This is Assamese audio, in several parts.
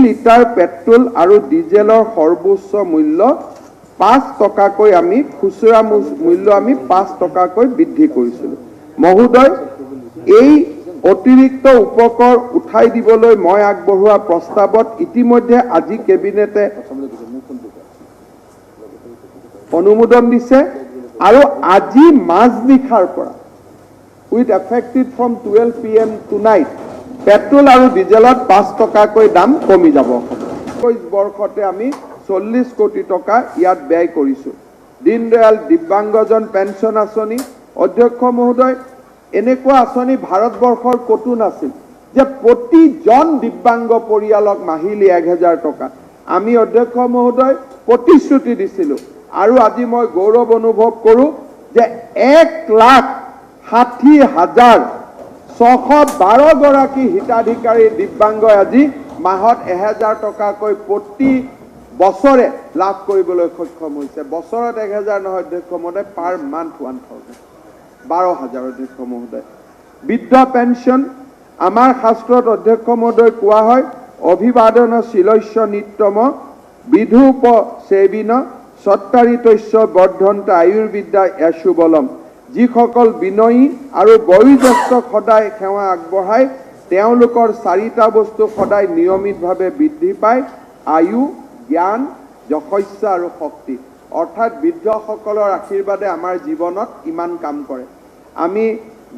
লিটাৰ পেট্ৰল আৰু ডিজেলৰ সৰ্বোচ্চ মূল্য 5 টকাকৈ আমি খুচুৰা মূল্য আমি 5 টকাকৈ বৃদ্ধি কৰিছিলোঁ। মহোদয়, এই অতিৰিক্ত উপকৰ উঠাই দিবলৈ মই আগবঢ়োৱা প্ৰস্তাৱত ইতিমধ্যে আজি কেবিনেটে অনুমোদন দিছে আৰু আজি মাজনিশাৰ পৰা with affected from 12 PM tonight petrol আৰু ডিজেলত 5 টকাকৈ দাম কমি যাব। 21 বৰ্ষতে আমি 40 কোটি টকা ইয়াত ব্যয় কৰিছোঁ। দীনদয়াল দিব্যাংগজন পেঞ্চন আঁচনি, অধ্যক্ষ মহোদয়, এনেকুৱা আঁচনি ভাৰতবৰ্ষৰ ক'তো নাছিল যে প্ৰতিজন দিব্যাংগ পৰিয়ালক মাহিলী 1000 টকা। আমি অধ্যক্ষ মহোদয় প্ৰতিশ্ৰুতি দিছিলোঁ আৰু আজি মই গৌৰৱ অনুভৱ কৰোঁ যে 1,60,612 গৰাকী হিতাধিকাৰী দিব্যাংগই আজি মাহত 1000 টকাকৈ প্ৰতি বছৰে লাভ কৰিবলৈ সক্ষম হৈছে। বছৰত 1000 নহয় অধ্যক্ষ মহোদয়, পাৰ মান্থ 1000, 12,000 অধ্যক্ষ মহোদয়। বৃদ্ধ পেঞ্চন, আমাৰ শাস্ত্ৰত অধ্যক্ষ মহোদয় কোৱা হয় অভিবাদন শিলস্য নিত্যম বিধূপ সেবিন সত্তাৰিতস্য বৰ্ধন্ত আয়ুৰ্বিদ্যা য়াশুবলম। যিসকল বিনয়ী আৰু বয়োজ্যেষ্ঠক সদায় সেৱা আগবঢ়ায় তেওঁলোকৰ 4টা বস্তু সদায় নিয়মিতভাৱে বৃদ্ধি পায়: আয়ু, জ্ঞান, যশস্য আৰু শক্তি। অৰ্থাৎ বৃদ্ধসকলৰ আশীৰ্বাদে আমাৰ জীৱনত ইমান কাম কৰে। আমি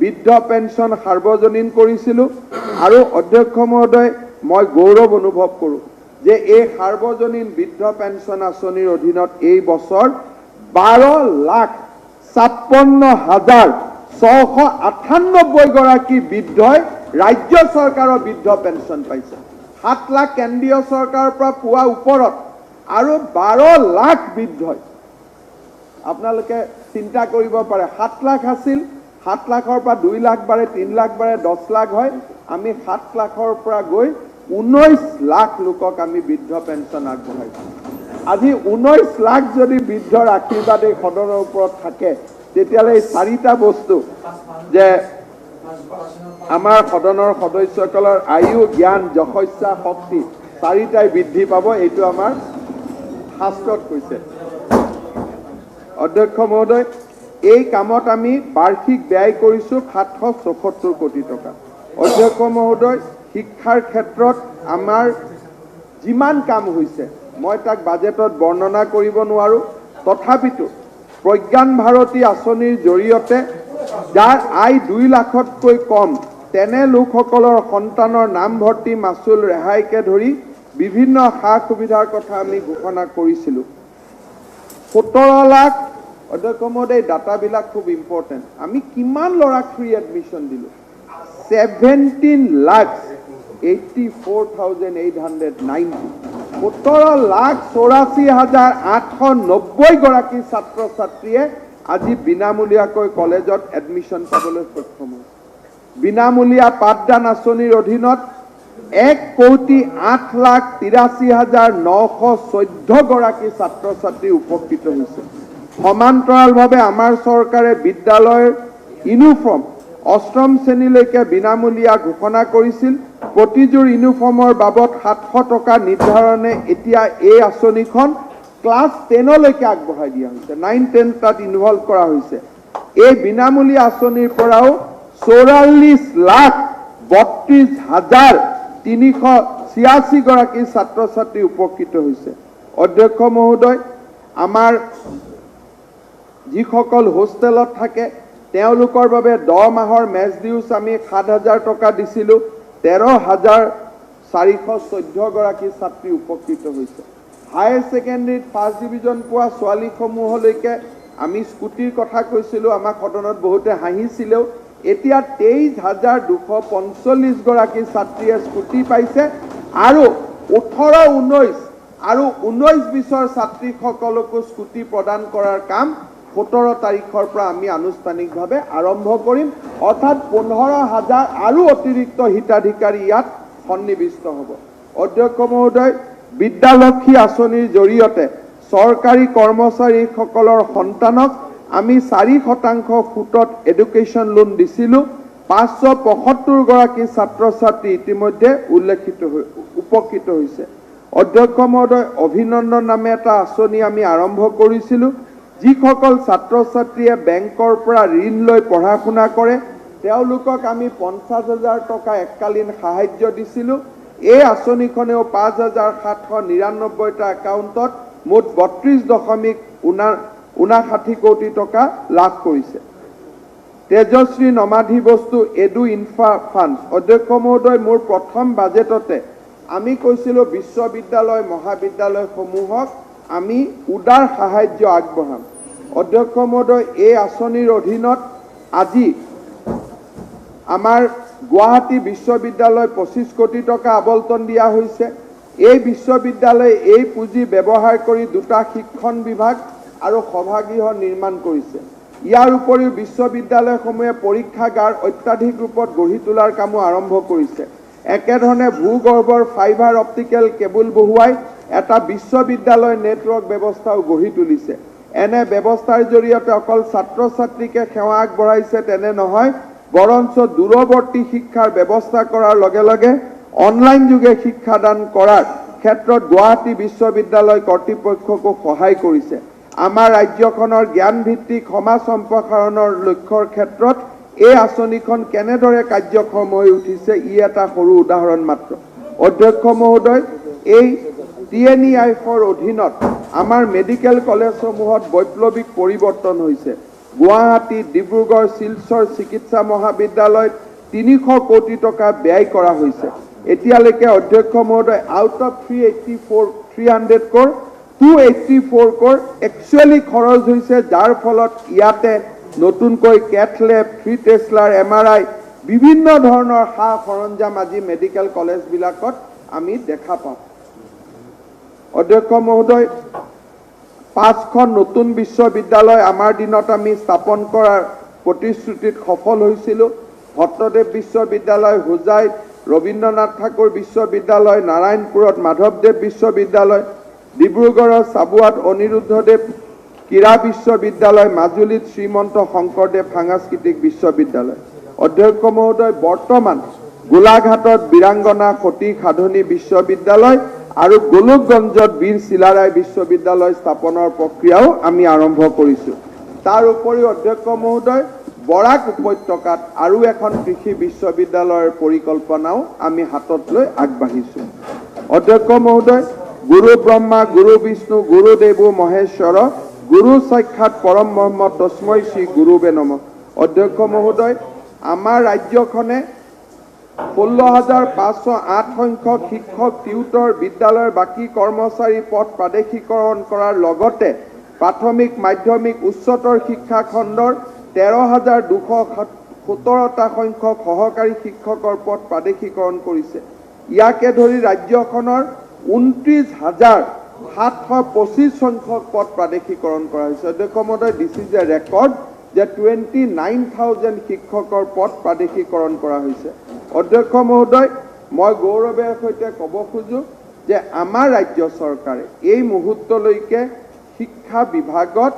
বৃদ্ধ পেঞ্চন সাৰ্বজনীন কৰিছিলোঁ আৰু অধ্যক্ষ মহোদয়, মই গৌৰৱ অনুভৱ কৰোঁ যে এই সাৰ্বজনীন বৃদ্ধ পেঞ্চন আঁচনিৰ অধীনত এই বছৰ 12,56,698 গৰাকী বৃদ্ধই ৰাজ্য চৰকাৰৰ বৃদ্ধ পেঞ্চন পাইছে। 7 লাখ কেন্দ্ৰীয় চৰকাৰৰ পৰা পোৱা ওপৰত আৰু 12 লাখ বৃদ্ধই। আপোনালোকে চিন্তা কৰিব পাৰে, 7 লাখ আছিল, 7 লাখৰ পৰা 2 লাখ বাঢ়ে, 3 লাখ বাঢ়ে, 10 লাখ হয়। আমি 7 লাখৰ পৰা গৈ 19 লাখ লোকক আমি বৃদ্ধ পেঞ্চন আগবঢ়াইছোঁ। আজি 19 লাখ যদি বৃদ্ধৰ আশীৰ্বাদ এই সদনৰ ওপৰত থাকে, তেতিয়াহ'লে এই 4টা বস্তু যে আমাৰ সদনৰ সদস্যসকলৰ আয়ু, জ্ঞান, যশস্য, শক্তি 4টাই বৃদ্ধি পাব, এইটো আমাৰ শাস্ত্ৰত কৈছে। অধ্যক্ষ মহোদয়, এই কামত আমি বাৰ্ষিক ব্যয় কৰিছোঁ 774 কোটি টকা। অধ্যক্ষ মহোদয়, শিক্ষাৰ ক্ষেত্ৰত আমাৰ যিমান কাম হৈছে মই তাক বাজেটত বৰ্ণনা কৰিব নোৱাৰোঁ। তথাপিতো প্ৰজ্ঞান ভাৰতী আঁচনিৰ জৰিয়তে যাৰ আয় 2 লাখতকৈ কম তেনে লোকসকলৰ সন্তানৰ নামভৰ্তি মাচুল ৰেহাইকে ধৰি বিভিন্ন সা সুবিধাৰ কথা আমি ঘোষণা কৰিছিলোঁ। 17 লাখ, অধ্যক্ষ মহোদয়, এই ডাটাবিলাক খুব ইম্পৰ্টেণ্ট। আমি কিমান ল'ৰাক ফ্ৰী এডমিশ্যন দিলোঁ? 17,84,890। 17,84,890 গৰাকী ছাত্ৰ ছাত্ৰীয়ে আজি বিনামূলীয়াকৈ কলেজত এডমিশ্যন পাবলৈ সক্ষম হৈছে। বিনামূলীয়া পাঠদান আঁচনিৰ অধীনত 1,08,83,914 গৰাকী ছাত্ৰ ছাত্ৰী উপকৃত হৈছে। সমান্তৰালভাৱে আমাৰ চৰকাৰে বিদ্যালয়ৰ ইউনিফৰ্ম 8ম শ্ৰেণীলৈকে বিনামূলীয়া ঘোষণা কৰিছিল। প্ৰতিযোৰ ইউনিফৰ্মৰ বাবদ 700 টকা নিৰ্ধাৰণে এতিয়া এই আঁচনিখন ক্লাছ 10লৈকে আগবঢ়াই দিয়া হৈছে। 9-10 তাত ইনভলভ কৰা হৈছে। এই বিনামূলীয়া আঁচনিৰ পৰাও 44,32,386 গৰাকী ছাত্ৰ ছাত্ৰী উপকৃত হৈছে। অধ্যক্ষ মহোদয়, আমাৰ যিসকল হোষ্টেলত থাকে তেওঁলোকৰ বাবে 10 মাহৰ মেছ ডিউজ আমি 7,000 টকা দিছিলোঁ। 13,414 গৰাকী ছাত্ৰী উপকৃত হৈছে। হায়াৰ ছেকেণ্ডেৰীত 1st ডিভিজন পোৱা ছোৱালীসমূহলৈকে আমি স্কুটিৰ কথা কৈছিলোঁ, আমাক সদনত বহুতে হাঁহিছিলেও। এতিয়া 23,245 গৰাকী ছাত্ৰীয়ে স্কুটি পাইছে আৰু 18, 19 আৰু 19-20 ছাত্ৰীসকলকো স্কুটি প্ৰদান কৰাৰ কাম 17 তাৰিখৰ পৰা আমি আনুষ্ঠানিকভাৱে আৰম্ভ কৰিম। অৰ্থাৎ 15,000 আৰু অতিৰিক্ত হিতাধিকাৰী ইয়াত সন্নিৱিষ্ট হ'ব। অধ্যক্ষ মহোদয়, বিদ্যালক্ষী আঁচনিৰ জৰিয়তে চৰকাৰী কৰ্মচাৰীসকলৰ সন্তানক আমি 4% সুতত এডুকেশ্যন লোন দিছিলোঁ। 575 গৰাকী ছাত্ৰ ছাত্ৰী ইতিমধ্যে উপকৃত উপকৃত হৈছে। অধ্যক্ষ মহোদয়, অভিনন্দন নামে এটা আঁচনি আমি আৰম্ভ কৰিছিলোঁ। যিসকল ছাত্ৰ ছাত্ৰীয়ে বেংকৰ পৰা ঋণ লৈ পঢ়া শুনা কৰে তেওঁলোকক আমি 50,000 টকা এককালীন সাহায্য দিছিলোঁ। এই আঁচনিখনেও 5,799টা একাউণ্টত মুঠ 32.59 কোটি টকা লাভ কৰিছে। তেজশ্ৰী নমাধি বস্তু এডু ইনফ্ৰা ফাণ্ড। অধ্যক্ষ মহোদয়, মোৰ প্ৰথম বাজেটতে আমি কৈছিলোঁ বিশ্ববিদ্যালয় মহাবিদ্যালয়সমূহক আমি উদাৰ সাহায্য আগবঢ়াম। অধ্যক্ষ মহোদয়, এই আঁচনিৰ অধীনত আজি আমাৰ গুৱাহাটী বিশ্ববিদ্যালয় 25 কোটি টকা আবণ্টন দিয়া হৈছে। এই বিশ্ববিদ্যালয়ে এই পুঁজি ব্যৱহাৰ কৰি 2টা শিক্ষণ বিভাগ আৰু সভাগৃহ নিৰ্মাণ কৰিছে। ইয়াৰ উপৰিও বিশ্ববিদ্যালয়সমূহে পৰীক্ষাগাৰ অত্যাধিক ৰূপত গঢ়ি তোলাৰ কামো আৰম্ভ কৰিছে। একেধৰণে ভূগৰ্ভৰ ফাইবাৰ অপটিকেল কেবল বহুৱাই এটা বিশ্ববিদ্যালয় নেটৱৰ্ক ব্যৱস্থাও গঢ়ি তুলিছে। এনে ব্যৱস্থাৰ জৰিয়তে অকল ছাত্ৰ ছাত্ৰীকে সেৱা আগবঢ়াইছে তেনে নহয়, বৰঞ্চ দূৰৱৰ্তী শিক্ষাৰ ব্যৱস্থা কৰাৰ লগে লগে অনলাইন যোগে শিক্ষাদান কৰাৰ ক্ষেত্ৰত গুৱাহাটী বিশ্ববিদ্যালয় কৰ্তৃপক্ষকো সহায় কৰিছে। আমাৰ ৰাজ্যখনৰ জ্ঞানভিত্তিক সমাজ সম্প্ৰসাৰণৰ লক্ষ্যৰ ক্ষেত্ৰত এই আঁচনিখন কেনেদৰে কাৰ্যক্ষম হৈ উঠিছে ই এটা সৰু উদাহৰণ মাত্ৰ। অধ্যক্ষ মহোদয়, এই TNEIFৰ অধীনত আমাৰ মেডিকেল কলেজসমূহত বৈপ্লৱিক পৰিৱৰ্তন হৈছে। গুৱাহাটী, ডিব্ৰুগড়, শিলচৰ চিকিৎসা মহাবিদ্যালয়ত 300 কোটি টকা ব্যয় কৰা হৈছে। এতিয়ালৈকে অধ্যক্ষ মহোদয়, out of 300 crore 284 crore actually খৰচ হৈছে, যাৰ ফলত ইয়াতে নতুনকৈ কেথ লেব, 3 টেছলাৰ, MRI বিভিন্ন ধৰণৰ সা সৰঞ্জাম আজি মেডিকেল কলেজবিলাকত আমি দেখা পাওঁ। অধ্যক্ষ মহোদয়, 5খন নতুন বিশ্ববিদ্যালয় আমাৰ দিনত আমি স্থাপন কৰাৰ প্ৰতিশ্ৰুতিত সফল হৈছিলোঁ। ভট্টদেৱ বিশ্ববিদ্যালয়, হোজাইত ৰবীন্দ্ৰনাথ ঠাকুৰ বিশ্ববিদ্যালয়, নাৰায়ণপুৰত মাধৱদেৱ বিশ্ববিদ্যালয়, ডিব্ৰুগড়ৰ চাবুৱাত অনিৰুদ্ধদেৱ ক্ৰীড়া বিশ্ববিদ্যালয়, মাজুলীত শ্ৰীমন্ত শংকৰদেৱ সাংস্কৃতিক বিশ্ববিদ্যালয়। অধ্যক্ষ মহোদয়, বৰ্তমান গোলাঘাটত বীৰাংগনা সতী সাধনী বিশ্ববিদ্যালয় আৰু গোলকগঞ্জত বীৰ চিলাৰায় বিশ্ববিদ্যালয় স্থাপনৰ প্ৰক্ৰিয়াও আমি আৰম্ভ কৰিছোঁ। তাৰ উপৰিও অধ্যক্ষ মহোদয়, বৰাক উপত্যকাত আৰু এখন কৃষি বিশ্ববিদ্যালয়ৰ পৰিকল্পনাও আমি হাতত লৈ আগবাঢ়িছোঁ। অধ্যক্ষ মহোদয়, গুৰু ব্ৰহ্মা, গুৰু বিষ্ণু, গুৰু দেৱো মহেশ্বৰ, গুৰু সাক্ষাৎ পৰম ব্ৰহ্ম তস্मै শ্ৰী গুৰুবে নমঃ। অধ্যক্ষ মহোদয়, আমাৰ ৰাজ্যখনে 16,508 সংখ্যক শিক্ষক, টিউটৰ, বিদ্যালয়ৰ বাকী কৰ্মচাৰী পদ প্ৰাদেশিকৰণ কৰাৰ লগতে প্ৰাথমিক, মাধ্যমিক, উচ্চতৰ শিক্ষা খণ্ডৰ 13,217টা সংখ্যক সহকাৰী শিক্ষকৰ পদ প্ৰাদেশিকৰণ কৰিছে। ইয়াকে ধৰি ৰাজ্যখনৰ 29,725 সংখ্যক পদ প্ৰাদেশিকৰণ কৰা হৈছে। অধ্যক্ষ মহোদয়, দিছ ইজ এ ৰেকৰ্ড যে 29,000 শিক্ষকৰ পদ প্ৰাদেশিকৰণ কৰা হৈছে। অধ্যক্ষ মহোদয়, মই গৌৰৱেৰ সৈতে ক'ব খোজো যে আমাৰ ৰাজ্য চৰকাৰে এই মুহূৰ্তলৈকে শিক্ষা বিভাগত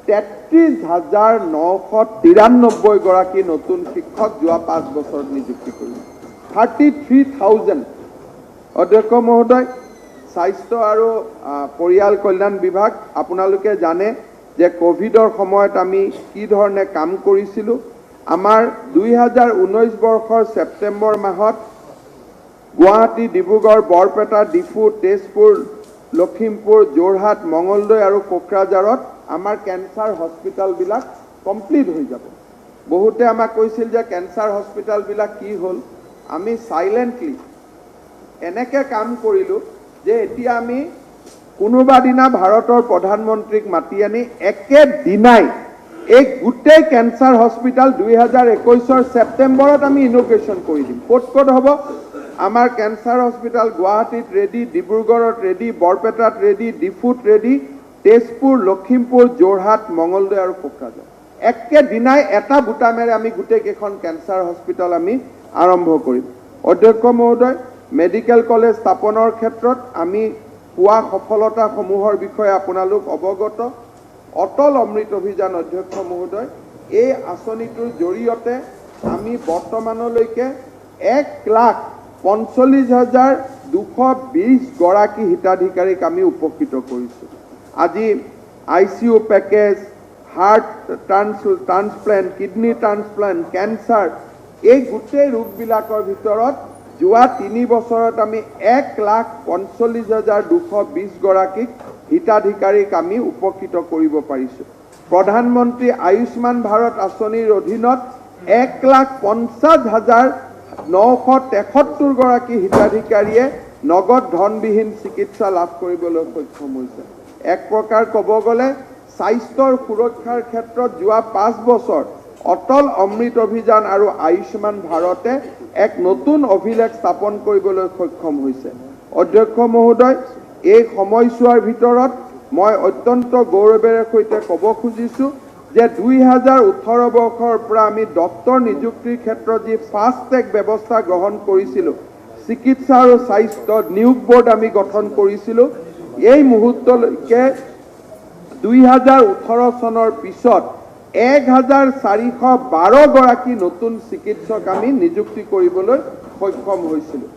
33,993 গৰাকী নতুন শিক্ষক যোৱা 5 বছৰত নিযুক্তি কৰিছে। 33,000। অধ্যক্ষ মহোদয়, স্বাস্থ্য আৰু পৰিয়াল কল্যাণ বিভাগ, আপোনালোকে জানে যে কোভিডৰ সময়ত আমি কি ধৰণে কাম কৰিছিলোঁ। আমাৰ 2019 বৰ্ষৰ ছেপ্টেম্বৰ মাহত গুৱাহাটী, ডিব্ৰুগড়, বৰপেটা, ডিফু, তেজপুৰ, লখিমপুৰ, যোৰহাট, মঙলদৈ আৰু কোকৰাঝাৰত আমাৰ কেঞ্চাৰ হস্পিটেলবিলাক কমপ্লিট হৈ যাব। বহুতে আমাক কৈছিল যে কেঞ্চাৰ হস্পিটেলবিলাক কি হ'ল। আমি চাইলেণ্টলি এনেকৈ কাম কৰিলোঁ যে এতিয়া আমি কোনোবা দিনা ভাৰতৰ প্ৰধানমন্ত্ৰীক মাতি আনি একেদিনাই এই গোটেই কেঞ্চাৰ হস্পিটেল 2021 ছেপ্টেম্বৰত আমি ইনগ্ৰেশ্যন কৰি দিম। ক'ত ক'ত হ'ব? আমাৰ কেঞ্চাৰ হস্পিটেল গুৱাহাটীত ৰেডি, ডিব্ৰুগড়ত ৰেডি, বৰপেটাত ৰেডি, ডিফুত ৰেডি, তেজপুৰ, লখিমপুৰ, যোৰহাট, মঙলদৈ আৰু কোকৰাঝাৰ। একেদিনাই এটা বুটামেৰে আমি গোটেইকেইখন কেঞ্চাৰ হস্পিটেল আমি আৰম্ভ কৰিম। অধ্যক্ষ মহোদয়, মেডিকেল কলেজ স্থাপনৰ ক্ষেত্ৰত আমি পোৱা সফলতাসমূহৰ বিষয়ে আপোনালোক অৱগত। অটল অমৃত অভিযান, অধ্যক্ষ মহোদয়, এই আঁচনিটোৰ জৰিয়তে আমি বৰ্তমানলৈকে 45,220 গৰাকী হিতাধিকাৰীক আমি উপকৃত কৰিছোঁ। আজি ICU package, heart transplant, kidney transplant, cancer, এই গোটেই ৰোগবিলাকৰ ভিতৰত যোৱা 3 বছৰত আমি 1,45,220 গৰাকীক হিতাধিকাৰীক আমি উপকৃত কৰিব পাৰিছোঁ। প্ৰধানমন্ত্ৰী আয়ুষ্মান ভাৰত আঁচনিৰ অধীনত 1,50,973 গৰাকী হিতাধিকাৰীয়ে নগদ ধনবিহীন চিকিৎসা লাভ কৰিবলৈ সক্ষম হৈছে। এক প্ৰকাৰ ক'ব গ'লে স্বাস্থ্যৰ সুৰক্ষাৰ ক্ষেত্ৰত যোৱা 5 বছৰ অটল অমৃত অভিযান আৰু আয়ুষ্মান ভাৰতে এক নতুন অভিলেখ স্থাপন কৰিবলৈ সক্ষম হৈছে। অধ্যক্ষ মহোদয়, এই সময়ছোৱাৰ ভিতৰত মই অত্যন্ত গৌৰৱেৰে সৈতে ক'ব খুজিছোঁ যে 2018 বৰ্ষৰ পৰা আমি ডক্তৰ নিযুক্তিৰ ক্ষেত্ৰত যি ফাষ্ট ট্ৰেক ব্যৱস্থা গ্ৰহণ কৰিছিলোঁ, চিকিৎসা আৰু স্বাস্থ্য নিয়োগ বোৰ্ড আমি গঠন কৰিছিলোঁ, এই মুহূৰ্তলৈকে 2018 চনৰ পিছত 1,412 গৰাকী নতুন চিকিৎসক আমি নিযুক্তি কৰিবলৈ সক্ষম হৈছিলোঁ।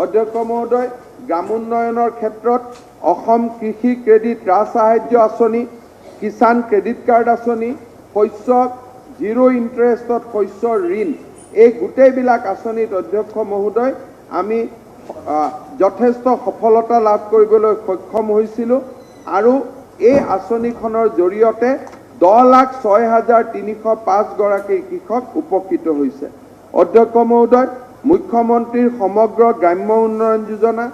অধ্যক্ষ মহোদয়, গ্ৰামোন্নয়নৰ ক্ষেত্ৰত অসম কৃষি ক্ৰেডিট ৰাজ সাহায্য আঁচনি, কিষাণ ক্ৰেডিট কাৰ্ড আঁচনি, শস্য জিৰ' ইণ্টাৰেষ্টত শস্যৰ ঋণ, এই গোটেইবিলাক আঁচনিত অধ্যক্ষ মহোদয় আমি যথেষ্ট সফলতা লাভ কৰিবলৈ সক্ষম হৈছিলোঁ আৰু এই আঁচনিখনৰ জৰিয়তে 10,06,305 গৰাকী কৃষক উপকৃত হৈছে। অধ্যক্ষ মহোদয়, মুখ্যমন্ত্ৰীৰ সমগ্ৰ গ্ৰাম্য উন্নয়ন যোজনা,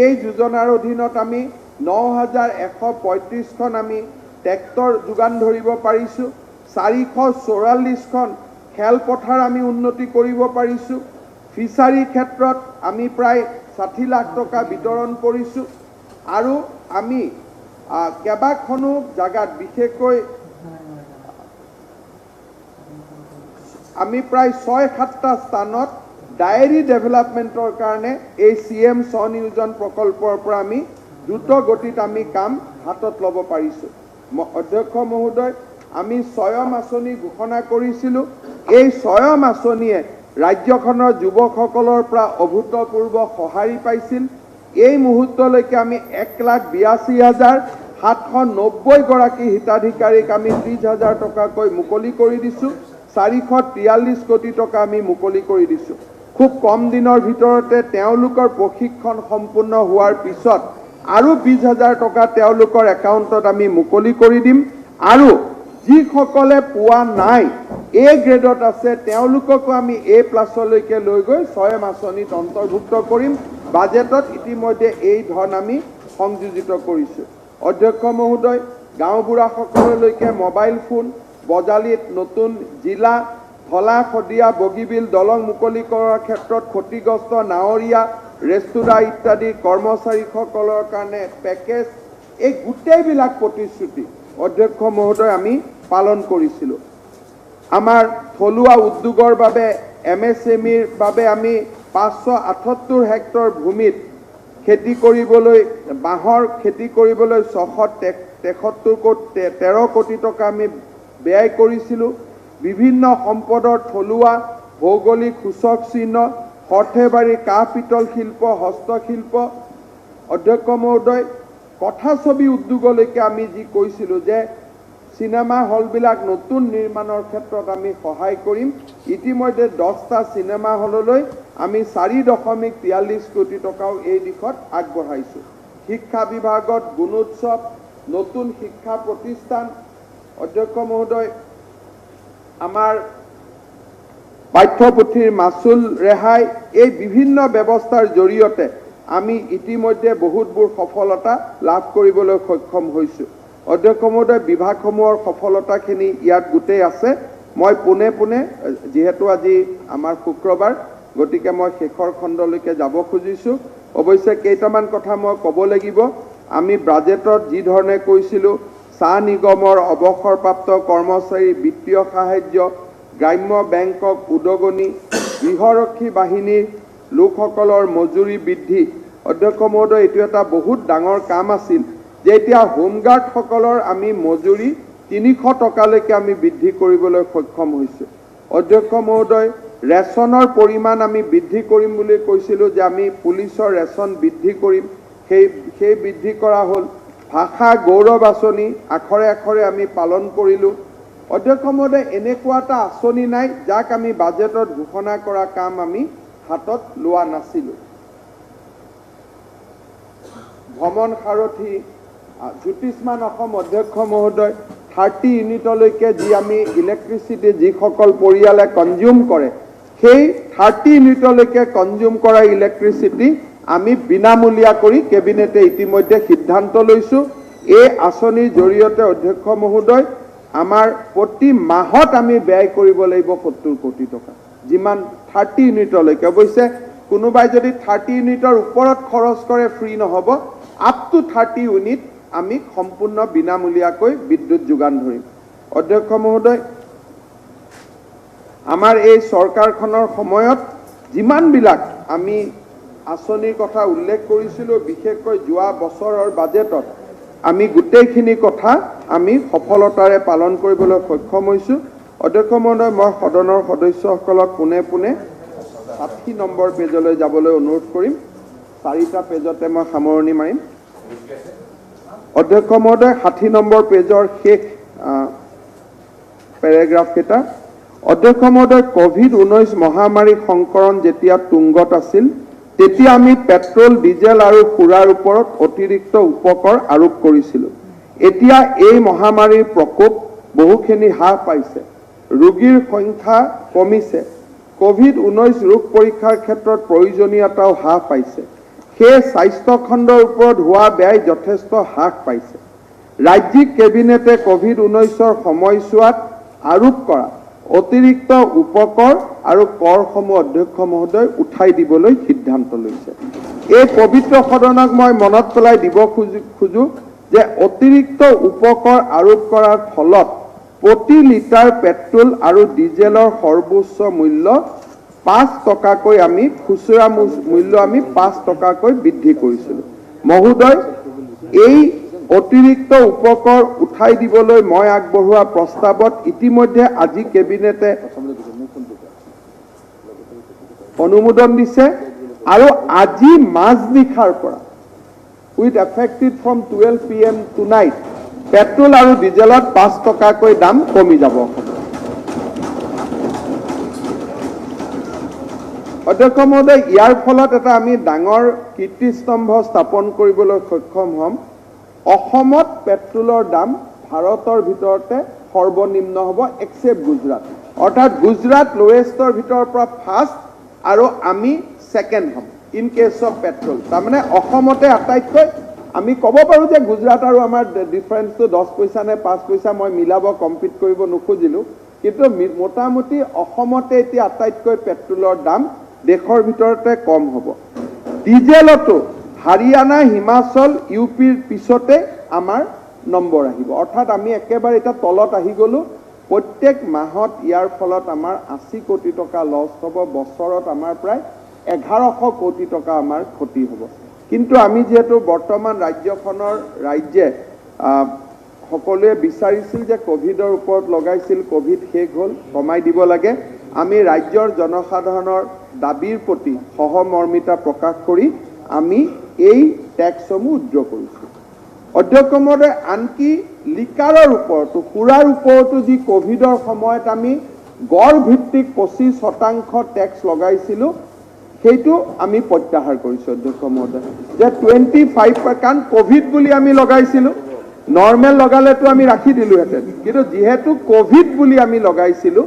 এই যোজনাৰ অধীনত আমি 9,135খন আমি ট্ৰেক্টৰ যোগান ধৰিব পাৰিছোঁ, 444খন খেলপথাৰ আমি উন্নতি কৰিব পাৰিছোঁ, ফিচাৰী ক্ষেত্ৰত আমি প্ৰায় 60 লাখ টকা বিতৰণ কৰিছোঁ আৰু আমি কেইবাখনো জাগাত বিশেষকৈ আমি প্ৰায় 6-7টা স্থানত ডায়েৰী ডেভেলপমেণ্টৰ কাৰণে এই CM স্বনিয়োজন প্ৰকল্পৰ পৰা আমি দ্ৰুত গতিত আমি কাম হাতত ল'ব পাৰিছোঁ। অধ্যক্ষ মহোদয়, আমি স্বয়ম আঁচনি ঘোষণা কৰিছিলোঁ। এই স্বয়ম আঁচনিয়ে ৰাজ্যখনৰ যুৱকসকলৰ পৰা অভূতপূৰ্ব সঁহাৰি পাইছিল। এই মুহূৰ্তলৈকে আমি 1,82,790 গৰাকী হিতাধিকাৰীক আমি 30,000 টকাকৈ মুকলি কৰি দিছোঁ। 443 কোটি টকা আমি মুকলি কৰি দিছোঁ। খুব কম দিনৰ ভিতৰতে তেওঁলোকৰ প্ৰশিক্ষণ সম্পূৰ্ণ হোৱাৰ পিছত আৰু 20,000 টকা তেওঁলোকৰ একাউণ্টত আমি মুকলি কৰি দিম আৰু যিসকলে পোৱা নাই, A গ্ৰেডত আছে, তেওঁলোককো আমি A+লৈকে লৈ গৈ স্বয়ম আঁচনিত অন্তৰ্ভুক্ত কৰিম। বাজেটত ইতিমধ্যে এই ধন আমি সংযোজিত কৰিছোঁ। অধ্যক্ষ মহোদয়, গাঁওবুঢ়াসকললৈকে মোবাইল ফোন, বজালিত নতুন জিলা, ধলা শদিয়া বগীবিল দলং মুকলি কৰাৰ ক্ষেত্ৰত ক্ষতিগ্ৰস্ত নাৱৰীয়া, ৰেস্তোৰাঁ ইত্যাদি কৰ্মচাৰীসকলৰ কাৰণে পেকেজ, এই গোটেইবিলাক প্ৰতিশ্ৰুতি অধ্যক্ষ মহোদয় আমি পালন কৰিছিলোঁ। আমাৰ থলুৱা উদ্যোগৰ বাবে MSMEৰ বাবে আমি 578 হেক্টৰ ভূমিত খেতি কৰিবলৈ, বাঁহৰ খেতি কৰিবলৈ 613 কোটি টকা আমি ব্যয় কৰিছিলোঁ। বিভিন্ন সম্পদৰ থলুৱা ভৌগোলিক সূচক চিহ্ন, সৰ্থেবাৰী কাঁহ পিতল শিল্প, হস্তশিল্প। অধ্যক্ষ মহোদয়, কথাছবি উদ্যোগলৈকে আমি যি কৈছিলোঁ যে চিনেমা হলবিলাক নতুন নিৰ্মাণৰ ক্ষেত্ৰত আমি সহায় কৰিম, ইতিমধ্যে 10টা চিনেমা হললৈ আমি 4.43 কোটি টকাও এই দিশত আগবঢ়াইছোঁ। শিক্ষা বিভাগত গুণোৎসৱ, নতুন শিক্ষা প্ৰতিষ্ঠান। অধ্যক্ষ মহোদয়, আমাৰ পাঠ্যপুথিৰ মাচুল ৰেহাই, এই বিভিন্ন ব্যৱস্থাৰ জৰিয়তে আমি ইতিমধ্যে বহুতবোৰ সফলতা লাভ কৰিবলৈ সক্ষম হৈছোঁ। অধ্যক্ষ মহোদয়, বিভাগসমূহৰ সফলতাখিনি ইয়াত গোটেই আছে। মই পোনে পোনে, যিহেতু আজি আমাৰ শুক্ৰবাৰ, গতিকে মই শেষৰ খণ্ডলৈকে যাব খুজিছোঁ। অৱশ্যে কেইটামান কথা মই ক'ব লাগিব। আমি বাজেটত যি ধৰণে কৈছিলোঁ, চাহ নিগমৰ অৱসৰপ্ৰাপ্ত কৰ্মচাৰী বিত্তীয় সাহায্য, গ্ৰাম্য বেংকক উদগনি, গৃহৰক্ষী বাহিনীৰ লোকসকলৰ মজুৰি বৃদ্ধি। অধ্যক্ষ মহোদয়, এইটো এটা বহুত ডাঙৰ কাম আছিল যে এতিয়া হোমগাৰ্ডসকলৰ আমি মজুৰি 300 টকালৈকে আমি বৃদ্ধি কৰিবলৈ সক্ষম হৈছোঁ। অধ্যক্ষ মহোদয়, ৰেচনৰ পৰিমাণ আমি বৃদ্ধি কৰিম বুলি কৈছিলোঁ যে আমি পুলিচৰ ৰেচন বৃদ্ধি কৰিম, সেই বৃদ্ধি কৰা হ'ল। ভাষা গৌৰৱ আঁচনি আখৰে আখৰে আমি পালন কৰিলোঁ। অধ্যক্ষ মহোদয়, এনেকুৱা এটা আঁচনি নাই যাক আমি বাজেটত ঘোষণা কৰা কাম আমি হাতত লোৱা নাছিলোঁ। ভ্ৰমণ সাৰথী, জ্যোতিষ্মান অসম অধ্যক্ষ মহোদয়, 30 ইউনিটলৈকে যি আমি ইলেক্ট্ৰিচিটি যিসকল পৰিয়ালে কনজিউম কৰে, সেই 30 ইউনিটলৈকে কনজিউম কৰা ইলেক্ট্ৰিচিটি আমি বিনামূলীয়া কৰি কেবিনেটে ইতিমধ্যে সিদ্ধান্ত লৈছোঁ। এই আঁচনিৰ জৰিয়তে অধ্যক্ষ মহোদয় আমাৰ প্ৰতি মাহত আমি ব্যয় কৰিব লাগিব 70 কোটি টকা, যিমান 30 ইউনিটলৈকে। অৱশ্যে কোনোবাই যদি 30 ইউনিটৰ ওপৰত খৰচ কৰে ফ্ৰী নহ'ব, আপ টু 30 ইউনিট আমি সম্পূৰ্ণ বিনামূলীয়াকৈ বিদ্যুৎ যোগান ধৰিম। অধ্যক্ষ মহোদয়, আমাৰ এই চৰকাৰখনৰ সময়ত যিমানবিলাক আমি আঁচনিৰ কথা উল্লেখ কৰিছিলোঁ, বিশেষকৈ যোৱা বছৰৰ বাজেটত আমি গোটেইখিনি কথা আমি সফলতাৰে পালন কৰিবলৈ সক্ষম হৈছোঁ। অধ্যক্ষ মহোদয়, মই সদনৰ সদস্যসকলক পোনে পোনে 60 নম্বৰ পেজলৈ যাবলৈ অনুৰোধ কৰিম। 4টা পেজতে মই সামৰণি মাৰিম। অধ্যক্ষ মহোদয়, 60 নম্বৰ পেজৰ শেষ পেৰেগ্ৰাফ কেইটা। অধ্যক্ষ মহোদয়, কোভিড-19 মহামাৰী সংকৰণ যেতিয়া তুংগত আছিল, তেতিয়া আমি পেট্ৰল, ডিজেল আৰু সুৰাৰ ওপৰত অতিৰিক্ত উপকৰ আৰোপ কৰিছিলোঁ। এতিয়া এই মহামাৰীৰ প্ৰকোপ বহুখিনি হ্ৰাস পাইছে, ৰোগীৰ সংখ্যা কমিছে, কোভিড-19 ৰোগ পৰীক্ষাৰ ক্ষেত্ৰত প্ৰয়োজনীয়তাও হ্ৰাস পাইছে। সেই স্বাস্থ্য খণ্ডৰ ওপৰত হোৱা ব্যয় যথেষ্ট হ্ৰাস পাইছে। ৰাজ্যিক কেবিনেটে কোভিড-19ৰ সময়ছোৱাত আৰোপ কৰা অতিৰিক্ত উপকৰ আৰু কৰসমূহ অধ্যক্ষ মহোদয় উঠাই দিবলৈ সিদ্ধান্ত লৈছে। এই পবিত্ৰ সদনক মই মনত পেলাই দিব খোজো যে অতিৰিক্ত উপকৰ আৰোপ কৰাৰ ফলত প্ৰতি লিটাৰ পেট্ৰল আৰু ডিজেলৰ সৰ্বোচ্চ মূল্য 5 টকাকৈ আমি খুচুৰা মূল্য আমি 5 টকাকৈ বৃদ্ধি কৰিছিলোঁ। মহোদয়, এই অতিৰিক্ত উপকৰ উঠাই দিবলৈ মই আগবঢ়োৱা প্ৰস্তাৱত ইতিমধ্যে আজি কেবিনেটে অনুমোদন দিছে আৰু আজি মাজনিশাৰ পৰা with affected from 12 PM tonight petrol আৰু ডিজেলত 5 টকাকৈ দাম কমি যাব। অধ্যক্ষ মহোদয়, ইয়াৰ ফলত এটা আমি ডাঙৰ কীৰ্তিস্তম্ভ স্থাপন কৰিবলৈ সক্ষম হ'ম। অসমত পেট্ৰলৰ দাম ভাৰতৰ ভিতৰতে সৰ্বনিম্ন হ'ব এক্সেপ্ট গুজৰাট, অৰ্থাৎ গুজৰাট লোৱেষ্টৰ ভিতৰৰ পৰা ফাৰ্ষ্ট আৰু আমি ছেকেণ্ড হ'ম ইন কেছ অফ পেট্ৰল। তাৰমানে অসমতে আটাইতকৈ আমি ক'ব পাৰোঁ যে গুজৰাট আৰু আমাৰ ডিফাৰেঞ্চটো 10 পইচা নে 5 পইচা মই মিলাব কম্পিট কৰিব নোখোজিলোঁ, কিন্তু মোটামুটি অসমতে এতিয়া আটাইতকৈ পেট্ৰলৰ দাম দেশৰ ভিতৰতে কম হ'ব। ডিজেলতো হাৰিয়ানা, হিমাচল, ইউপিৰ পিছতে আমাৰ নম্বৰ আহিব, অৰ্থাৎ আমি একেবাৰে এতিয়া তলত আহি গ'লোঁ। প্ৰত্যেক মাহত ইয়াৰ ফলত আমাৰ 80 কোটি টকা লছ হ'ব, বছৰত আমাৰ প্ৰায় 1100 কোটি টকা আমাৰ ক্ষতি হ'ব। কিন্তু আমি যিহেতু বৰ্তমান ৰাজ্যখনৰ ৰাইজে সকলোৱে বিচাৰিছিল যে কোভিডৰ ওপৰত লগাইছিল, কোভিড শেষ হ'ল, কমাই দিব লাগে, আমি ৰাজ্যৰ জনসাধাৰণৰ দাবীৰ প্ৰতি সহমৰ্মিতা প্ৰকাশ কৰি আমি এই টেক্সসমূহ উদ্ৰ কৰিছোঁ। অধ্যক্ষ মহোদয়, আনকি লিকাৰৰ ওপৰতো, সুৰাৰ ওপৰতো যি কোভিডৰ সময়ত আমি গড় ভিত্তিক 25% টেক্স লগাইছিলোঁ, সেইটো আমি প্ৰত্যাহাৰ কৰিছোঁ। অধ্যক্ষ মহোদয়, যে 25%, কাৰণ কোভিড বুলি আমি লগাইছিলোঁ, নৰ্মেল লগালেতো আমি ৰাখি দিলোহেঁতেন, কিন্তু যিহেতু কোভিড বুলি আমি লগাইছিলোঁ,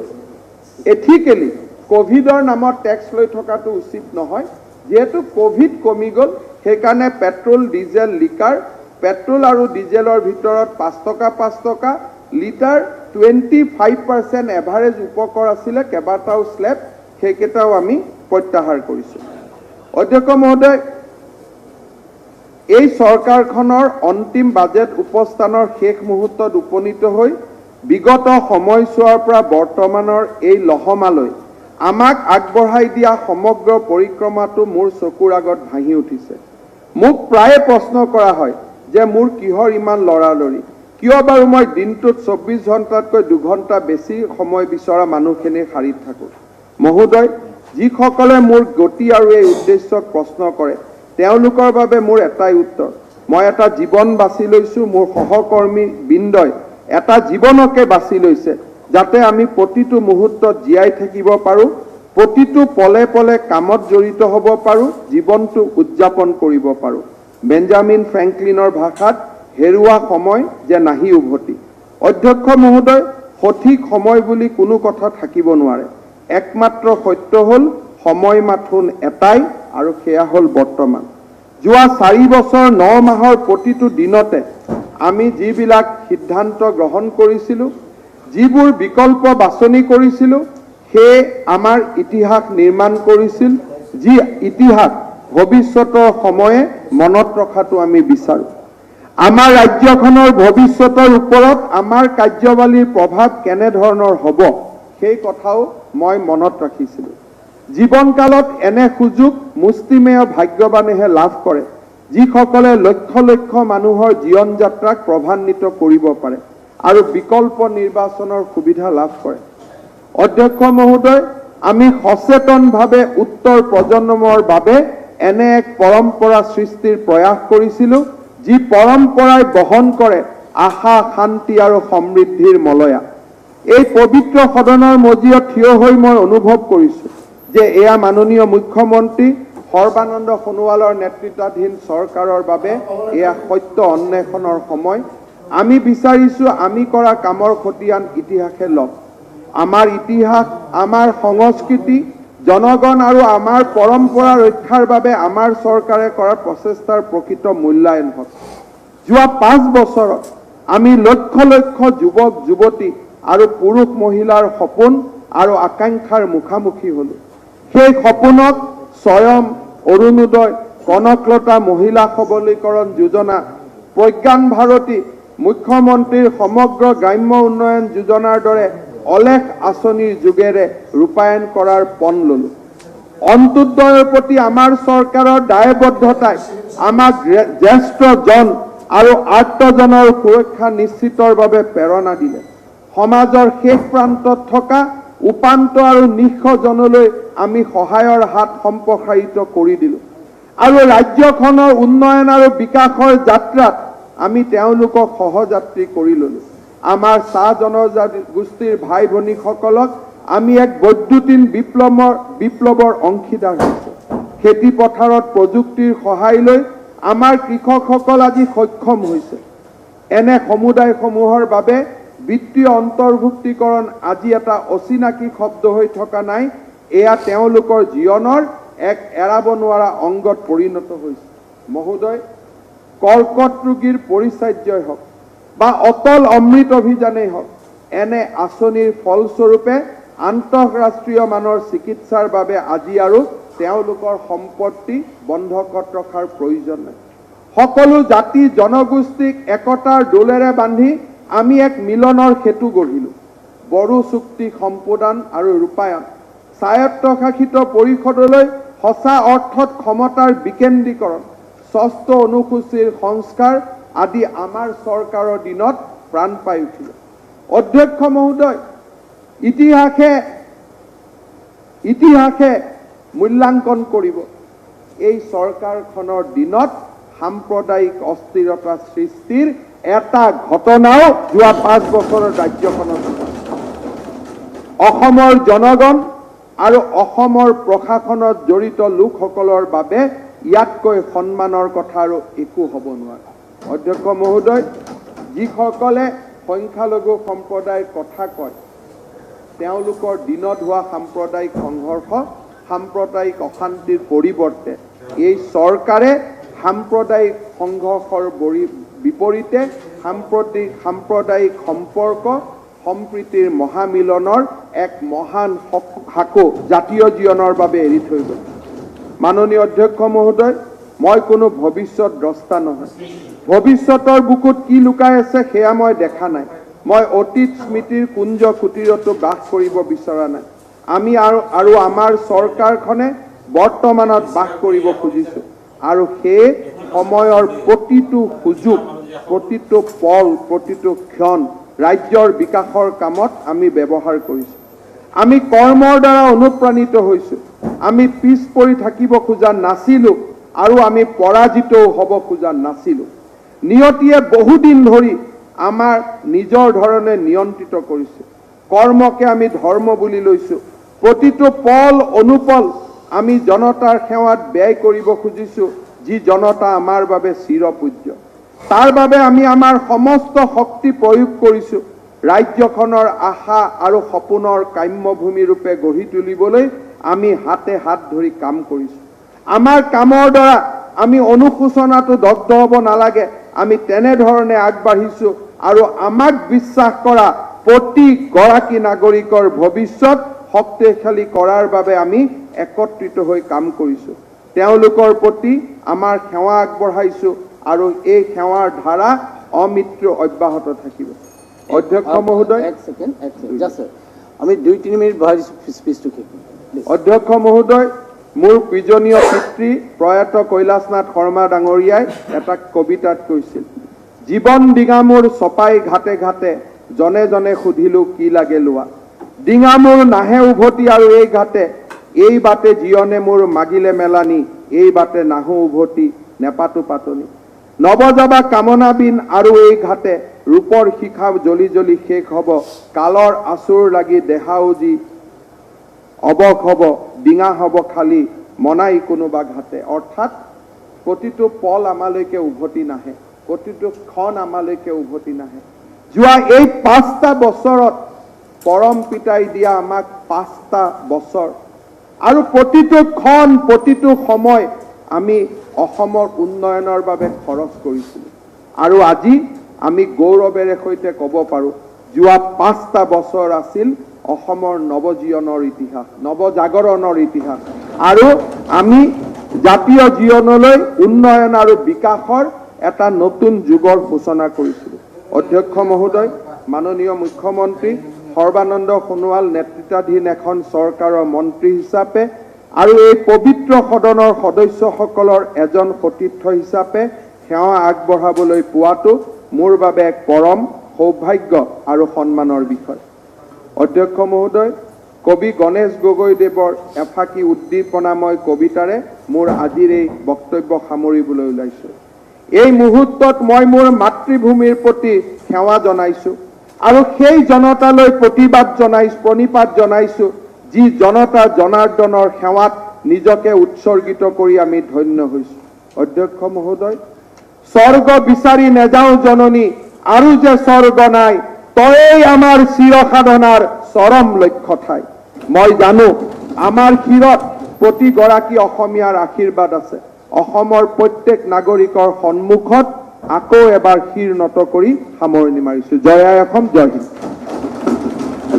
এথিকেলি কোভিডৰ নামত টেক্স লৈ থকাটো উচিত নহয়। যেহেতু কোভিড কমি গ'ল, সেইকাৰণে পেট্ৰল, ডিজেল, লিকাৰ, পেট্ৰল আৰু ডিজেলৰ ভিতৰত 5 টকা 5 টকা লিটাৰ 25% এভাৰেজ উপকৰ আছিলে, কেইবাটাও স্লেব, সেইকেইটাও আমি প্ৰত্যাহাৰ কৰিছোঁ। অধ্যক্ষ মহোদয়, এই চৰকাৰখনৰ অন্তিম বাজেট উপস্থানৰ শেষ মুহূৰ্তত উপনীত হৈ বিগত সময়ছোৱাৰ পৰা বৰ্তমানৰ এই লহমালৈ আমাক আগবঢ়াই দিয়া সমগ্ৰ পৰিক্ৰমাটো মোৰ চকুৰ আগত ভাহি উঠিছে। মোক প্ৰায়ে প্ৰশ্ন কৰা হয় যে মোৰ কিহৰ ইমান লৰালৰি, কিয় বাৰু মই দিনটোত 24 ঘণ্টাতকৈ 2 ঘণ্টা বেছি সময় বিচৰা মানুহখিনিৰ শাৰীত থাকোঁ। মহোদয়, যিসকলে মোৰ গতি আৰু এই উদ্দেশ্যক প্ৰশ্ন কৰে তেওঁলোকৰ বাবে মোৰ এটাই উত্তৰ, মই এটা জীৱন বাছি লৈছোঁ, মোৰ সহকৰ্মী বৃন্দই এটা জীৱনকে বাছি লৈছে যাতে আমি প্ৰতিটো মুহূৰ্তত জীয়াই থাকিব পাৰোঁ, প্ৰতিটো পলে পলে কামত জড়িত হ'ব পাৰোঁ, জীৱনটো উদযাপন কৰিব পাৰোঁ। বেঞ্জামিন ফ্ৰেংকলিনৰ ভাষাত হেৰুৱা সময় যে নাহি উভতি। অধ্যক্ষ মহোদয়, সঠিক সময় বুলি কোনো কথা থাকিব নোৱাৰে। একমাত্ৰ সত্য হ'ল সময় মাথোন এটাই আৰু সেয়া হ'ল বৰ্তমান। যোৱা 4 বছৰ 9 মাহৰ প্ৰতিটো দিনতে আমি যিবিলাক সিদ্ধান্ত গ্ৰহণ কৰিছিলোঁ, যিবোৰ বিকল্প বাছনি কৰিছিলোঁ, সেই আমাৰ ইতিহাস নিৰ্মাণ কৰিছিল, যি ইতিহাস ভৱিষ্যতৰ সময়ে মনত ৰখাটো আমি বিচাৰোঁ। আমাৰ ৰাজ্যখনৰ ভৱিষ্যতৰ ওপৰত আমাৰ কাৰ্যৱালীৰ প্ৰভাৱ কেনেধৰণৰ হ'ব সেই কথাও মই মনত ৰাখিছিলোঁ। জীৱনকালত এনে সুযোগ মুষ্টিমেয় ভাগ্যৱানেহে লাভ কৰে, যিসকলে লক্ষ লক্ষ মানুহৰ জীৱন যাত্ৰাক প্ৰভাৱান্বিত কৰিব পাৰে আৰু বিকল্প নিৰ্বাচনৰ সুবিধা লাভ কৰে। অধ্যক্ষ মহোদয়, আমি সচেতনভাৱে উত্তৰ প্ৰজন্মৰ বাবে এনে এক পৰম্পৰা সৃষ্টিৰ প্ৰয়াস কৰিছিলোঁ, যি পৰম্পৰাই বহন কৰে আশা, শান্তি আৰু সমৃদ্ধিৰ মলয়া। এই পবিত্ৰ সদনৰ মজিয়াত থিয় হৈ মই অনুভৱ কৰিছোঁ যে এয়া মাননীয় মুখ্যমন্ত্ৰী সৰ্বানন্দ সোণোৱালৰ নেতৃত্বাধীন চৰকাৰৰ বাবে এয়া সত্য অন্বেষণৰ সময়। আমি বিচাৰিছোঁ আমি কৰা কামৰ খতিয়ান ইতিহাসে লওক। আমাৰ ইতিহাস, আমাৰ সংস্কৃতি, জনগণ আৰু আমাৰ পৰম্পৰা ৰক্ষাৰ বাবে আমাৰ চৰকাৰে কৰা প্ৰচেষ্টাৰ প্ৰকৃত মূল্যায়ন হওক। যোৱা 5 বছৰত আমি লক্ষ লক্ষ যুৱক যুৱতী আৰু পুৰুষ মহিলাৰ সপোন আৰু আকাংক্ষাৰ মুখামুখি হ'লোঁ। সেই সপোনক স্বয়ং অৰুণোদয়, কনকলতা মহিলা সবলীকৰণ যোজনা, প্ৰজ্ঞান ভাৰতী, মুখ্যমন্ত্ৰীৰ সমগ্ৰ গ্ৰাম্য উন্নয়ন যোজনাৰ দৰে অলেখ আঁচনিৰ যোগেৰে ৰূপায়ণ কৰাৰ পণ ল'লোঁ। অন্ত্যোদয়ৰ প্ৰতি আমাৰ চৰকাৰৰ দায়বদ্ধতাই আমাক জ্যেষ্ঠজন আৰু আৰ্তজনৰ সুৰক্ষা নিশ্চিতৰ বাবে প্ৰেৰণা দিলে। সমাজৰ শেষ প্ৰান্তত থকা উপান্ত আৰু নিঃস্বজনলৈ আমি সহায়ৰ হাত সম্প্ৰসাৰিত কৰি দিলোঁ আৰু ৰাজ্যখনৰ উন্নয়ন আৰু বিকাশৰ যাত্ৰাত আমি তেওঁলোকক সহযাত্ৰী কৰি ল'লোঁ। আমাৰ চাহ জনগোষ্ঠীৰ ভাই ভনীসকলক আমি এক বৈদ্যুতিন বিপ্লৱৰ অংশীদাৰ হৈছোঁ। খেতি পথাৰত প্ৰযুক্তিৰ সহায় লৈ আমাৰ কৃষকসকল আজি সক্ষম হৈছে। এনে সমুদায়সমূহৰ বাবে বিত্তীয় অন্তৰ্ভুক্তিকৰণ আজি এটা অচিনাকি শব্দ হৈ থকা নাই, এয়া তেওঁলোকৰ জীৱনৰ এক এৰাব নোৱাৰা অংগত পৰিণত হৈছে। মহোদয়, কৰ্কট ৰোগীৰ পৰিচৰ্যাই হওক বা অটল অমৃত অভিযানেই হওক, এনে আঁচনিৰ ফলস্বৰূপে আন্তঃৰাষ্ট্ৰীয় মানৰ চিকিৎসাৰ বাবে আজি আৰু তেওঁলোকৰ সম্পত্তি বন্ধকত ৰখাৰ প্ৰয়োজন নাই। সকলো জাতি জনগোষ্ঠীক একতাৰ দোলেৰে বান্ধি আমি এক মিলনৰ সেতু গঢ়িলোঁ। বড়ো চুক্তি সম্পাদন আৰু ৰূপায়ণ, স্বায়ত্তশাসিত পৰিষদলৈ সঁচা অৰ্থত ক্ষমতাৰ বিকেন্দ্ৰীকৰণ, ষষ্ঠ অনুসূচীৰ সংস্কাৰ আদি আমাৰ চৰকাৰৰ দিনত প্ৰাণ পাই উঠিল। অধ্যক্ষ মহোদয়, ইতিহাসে মূল্যাংকন কৰিব এই চৰকাৰখনৰ দিনত সাম্প্ৰদায়িক অস্থিৰতা সৃষ্টিৰ এটা ঘটনাও যোৱা 5 বছৰৰ ৰাজ্যখনত অসমৰ জনগণ আৰু অসমৰ প্ৰশাসনত জড়িত লোকসকলৰ বাবে ইয়াতকৈ সন্মানৰ কথা আৰু একো হ'ব নোৱাৰে। অধ্যক্ষ মহোদয়, যিসকলে সংখ্যালঘু সম্প্ৰদায়ৰ কথা কয় তেওঁলোকৰ দিনত হোৱা সাম্প্ৰদায়িক সংঘৰ্ষ, সাম্প্ৰদায়িক অশান্তিৰ পৰিৱৰ্তে এই চৰকাৰে সাম্প্ৰদায়িক সংঘৰ্ষৰ বিপৰীতে সাম্প্ৰদায়িক সম্পৰ্ক সম্প্ৰীতিৰ মহামিলনৰ এক মহান সাঁকো জাতীয় জীৱনৰ বাবে এৰি থৈ গ'ল। মাননীয় অধ্যক্ষ মহোদয়, মই কোনো ভৱিষ্যত দ্ৰষ্টা নহয়। ভৱিষ্যতৰ বুকুত কি লুকাই আছে সেয়া মই দেখা নাই। মই অতীত স্মৃতিৰ কুঞ্জ কুটিৰতো বাস কৰিব বিচৰা নাই। আমি আৰু আমাৰ চৰকাৰখনে বৰ্তমানত বাস কৰিব খুজিছোঁ আৰু সেই সময়ৰ প্ৰতিটো সুযোগ, প্ৰতিটো পল, প্ৰতিটো ক্ষণ ৰাজ্যৰ বিকাশৰ কামত আমি ব্যৱহাৰ কৰিছোঁ। আমি কৰ্মৰ দ্বাৰা অনুপ্ৰাণিত হৈছোঁ। আমি পিছ পৰি থাকিব খোজা নাছিলোঁ আৰু আমি পৰাজিতও হ'ব খোজা নাছিলোঁ। নিয়তিয়ে বহুদিন ধৰি আমাৰ নিজৰ ধৰণে নিয়ন্ত্ৰিত কৰিছে। কৰ্মকে আমি ধৰ্ম বুলি লৈছোঁ। প্ৰতিটো পল অনুপল আমি জনতাৰ সেৱাত ব্যয় কৰিব খুজিছোঁ, যি জনতা আমাৰ বাবে চিৰপূজ্য। তাৰ বাবে আমি আমাৰ সমস্ত শক্তি প্ৰয়োগ কৰিছোঁ। ৰাজ্যখনৰ আশা আৰু সপোনৰ কাম্যভূমি ৰূপে গঢ়ি তুলিবলৈ আমি হাতে হাত ধৰি কাম কৰিছোঁ। আমাৰ কামৰ দ্বাৰা আমি অনুশোচনাটো দগ্ধ হ'ব নালাগে, আমি তেনেধৰণে আগবাঢ়িছোঁ আৰু আমাক বিশ্বাস কৰা প্ৰতিগৰাকী নাগৰিকৰ ভৱিষ্যত শক্তিশালী কৰাৰ বাবে আমি একত্ৰিত হৈ কাম কৰিছোঁ। তেওঁলোকৰ প্ৰতি আমাৰ সেৱা আগবঢ়াইছোঁ আৰু এই সেৱাৰ ধাৰা অমৃত্যু অব্যাহত থাকিব। অধ্যক্ষ মহোদয়, আমি 2-3 মিনিট বহাই দিছোঁ স্পীচটো। অধ্যক্ষ মহোদয়, মোৰ পূজনীয় পিতৃ প্ৰয়াত কৈলাশনাথ শৰ্মা ডাঙৰীয়াই এটা কবিতাত কৈছিল, জীৱন ডিঙা মোৰ চপাই ঘাটে ঘাটে, জনে জনে সুধিলোঁ কি লাগে লোৱা। ডিঙা মোৰ নাহে উভতি আৰু এই ঘাটে, এই বাটে জীয়নে মোৰ মাগিলে মেলানি, এই বাটে নাহো উভতি নেপাতো পাতনি। নৱজাবা কামনা বিন আৰু এই ঘাটে, ৰূপৰ শিখা জ্বলি জ্বলি শেষ হ'ব, কালৰ আচুৰ লাগি দেহা উজি অৱস হ'ব, ডিঙা হ'ব খালী মনাই কোনোবা ঘাটে। অৰ্থাৎ প্ৰতিটো পল আমালৈকে উভতি নাহে, প্ৰতিটো ক্ষণ আমালৈকে উভতি নাহে। যোৱা এই 5টা বছৰত পৰম পিতাই দিয়া আমাক 5টা বছৰ আৰু প্ৰতিটো ক্ষণ প্ৰতিটো সময় আমি অসমৰ উন্নয়নৰ বাবে খৰচ কৰিছিলোঁ। আৰু আজি আমি গৌৰৱেৰে সৈতে ক'ব পাৰোঁ, যোৱা 5টা বছৰ আছিল অসমৰ নৱজীৱনৰ ইতিহাস, নৱজাগৰণৰ ইতিহাস। আৰু আমি জাতীয় জীৱনলৈ উন্নয়ন আৰু বিকাশৰ এটা নতুন যুগৰ সূচনা কৰিছিলোঁ। অধ্যক্ষ মহোদয়, মাননীয় মুখ্যমন্ত্ৰী সৰ্বানন্দ সোণোৱাল নেতৃত্বাধীন এখন চৰকাৰৰ মন্ত্ৰী হিচাপে আৰু এই পবিত্ৰ সদনৰ সদস্যসকলৰ এজন সতীৰ্থ হিচাপে সেৱা আগবঢ়াবলৈ পোৱাটো মোৰ বাবে এক পৰম সৌভাগ্য আৰু সন্মানৰ বিষয়। অধ্যক্ষ মহোদয়, কবি গণেশ গগৈদেৱৰ এফাকি উদ্দীপনাময় কবিতাৰে মোৰ আজিৰ এই বক্তব্য সামৰিবলৈ ওলাইছোঁ। এই মুহূৰ্তত মই মোৰ মাতৃভূমিৰ প্ৰতি সেৱা জনাইছোঁ আৰু সেই জনতালৈ প্ৰণিপাত জনাইছোঁ, যি জনতা জনাৰ্দনৰ সেৱাত নিজকে উৎসৰ্গিত কৰি আমি ধন্য হৈছোঁ। অধ্যক্ষ মহোদয়, স্বৰ্গ বিচাৰি নেযাওঁ জননী, আৰু যে স্বৰ্গ নাই, তয়েই আমাৰ চিৰসাধনাৰ চৰম লক্ষ্য ঠাই। মই জানো আমাৰ শিৰত প্ৰতিগৰাকী অসমীয়াৰ আশীৰ্বাদ আছে। অসমৰ প্ৰত্যেক নাগৰিকৰ সন্মুখত আকৌ এবাৰ শিৰ নত কৰি সামৰণি মাৰিছোঁ। জয় আই অসম, জয় হিন্দ।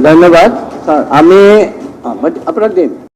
ধন্যবাদ। আমি আপোনাক দিম।